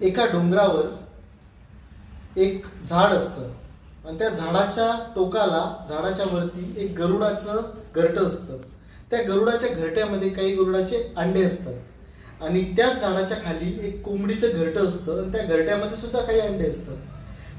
एका डोंगरावर एक झाड असतं आणि त्या झाडाच्या टोकाला, झाडाच्या वरती एक गरुडाचं घरटं असतं. त्या गरुडाच्या घरट्यामध्ये काही गरुडाचे अंडे असतात आणि त्याच झाडाच्या खाली एक कोंबडीचं घरटं असतं आणि त्या घरट्यामध्ये सुद्धा काही अंडे असतात.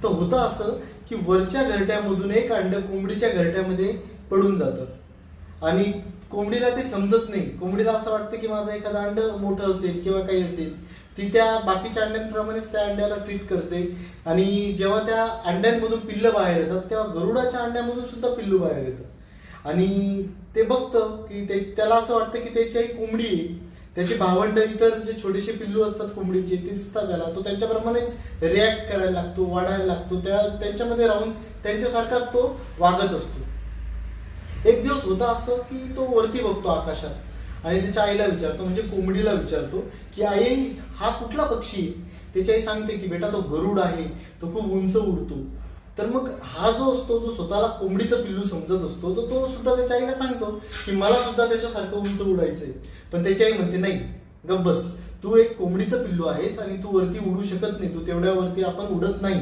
तर होतं असं की वरच्या घरट्यामधून एक अंड कोंबडीच्या घरट्यामध्ये पडून जातं आणि कोंबडीला ते समजत नाही. कोंबडीला असं वाटतं की माझं एखादं अंड मोठं असेल किंवा काही असेल. ती त्या बाकीच्या अंड्यांप्रमाणेच त्या अंड्याला ट्रीट करते आणि जेव्हा त्या अंड्यांमधून पिल्लं बाहेर येतात तेव्हा गरुडाच्या अंड्यामधून सुद्धा पिल्लू बाहेर येतं आणि ते बघतं की त्याला असं वाटतं की त्याची आई कोंबडी आहे. त्याचे भावंड इतर जे छोटेसे पिल्लू असतात कोंबडीचे ते दिसतात त्याला. तो त्यांच्याप्रमाणेच रिॲक्ट करायला लागतो, वाढायला लागतो, त्यांच्यामध्ये राहून त्यांच्यासारखाच तो वागत असतो. एक दिवस होता असं की तो वरती बघतो आकाशात आणि त्याच्या आईला विचारतो, म्हणजे कोंबडीला विचारतो की आई हा कुठला पक्षी आहे. त्याची आई सांगते की बेटा तो गरुड आहे, तो खूप उंच उडतो. तर मग हा जो असतो, जो स्वतःला कोंबडीचं पिल्लू समजत असतो, तो सुद्धा त्याच्या आईला सांगतो की मला सुद्धा त्याच्यासारखं उंच उडायचंय. पण त्याची आई म्हणते नाही, गप्प बस, तू एक कोंबडीचं पिल्लू आहेस आणि तू वरती उडू शकत नाही, तू तेवढ्यावरती आपण उडत नाही.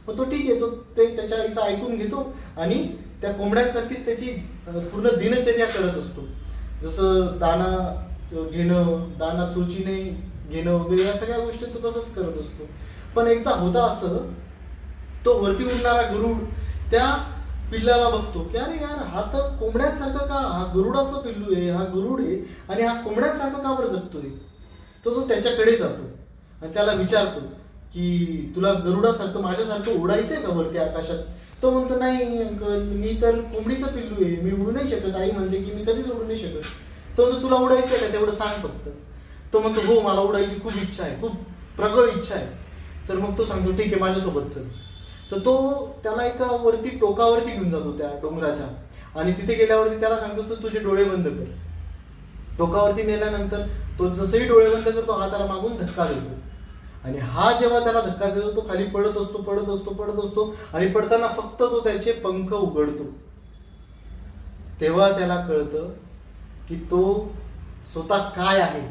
मग तो ठीक आहे, तो त्याच्या आईचं ऐकून घेतो आणि त्या कोंबड्यांसारखीच त्याची पूर्ण दिनचर्या करत असतो. जसं दाना घेणं, दाना चोचीने घेणं वगैरे या सगळ्या गोष्टी तो तसंच करत असतो. पण एकदा होता असं, तो वरती उडणारा गरुड त्या पिल्लाला बघतो की अरे यार हा तर कोंबड्यांसारखं का, हा गरुडाचं पिल्लू आहे, हा गरुड आहे आणि हा कोंबड्यांसारखं का बरं जगतोय. तो त्याच्याकडे जातो आणि त्याला विचारतो की तुला गरुडासारखं माझ्यासारखं उडायचंय का वरती आकाशात. तो म्हणतो नाही अंकल, मी तर कोंबडीचं पिल्लू आहे, मी उडू नाही शकत. आई म्हणते की मी कधीच उडू नाही शकत. तो म्हणतो तुला उडायचंय का, तेवढं सांग फक्त. तो म्हणतो हो मला उडायची खूप इच्छा आहे, खूप प्रगळ इच्छा आहे. तर मग तो सांगतो ठीक आहे माझ्यासोबत चल. तर तो त्याला एका वरती टोकावरती घेऊन जातो त्या डोंगराच्या आणि तिथे गेल्यावरती त्याला सांगतो तू तुझे डोळे बंद कर. टोकावरती नेल्यानंतर तो जसंही डोळे बंद करतो हा त्याला मागून धक्का देतो आणि हा जेव्हा त्याला धक्का देतो तो खाली पडत असतो आणि पडताना फक्त तो त्याचे पंख उघडतो. तेव्हा त्याला कळतं की तो स्वतः काय आहे.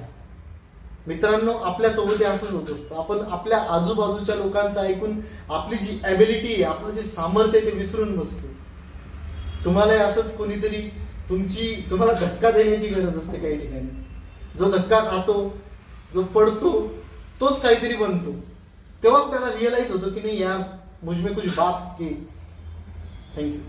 मित्रांनो, आपल्यासोबत असंच होत असतं. आपण आपल्या आजूबाजूच्या लोकांचं ऐकून आपली जी ॲबिलिटी आहे, आपलं जे सामर्थ्य आहे ते विसरून बसतो. तुम्हाला असंच कोणीतरी तुम्हाला धक्का देण्याची गरज असते काही ठिकाणी. जो धक्का खातो, जो पडतो, तोच काहीतरी बनतो. तेव्हाच त्याला रिअलाइज होतं की नाही यार मुझ में कुछ बात की. थँक्यू.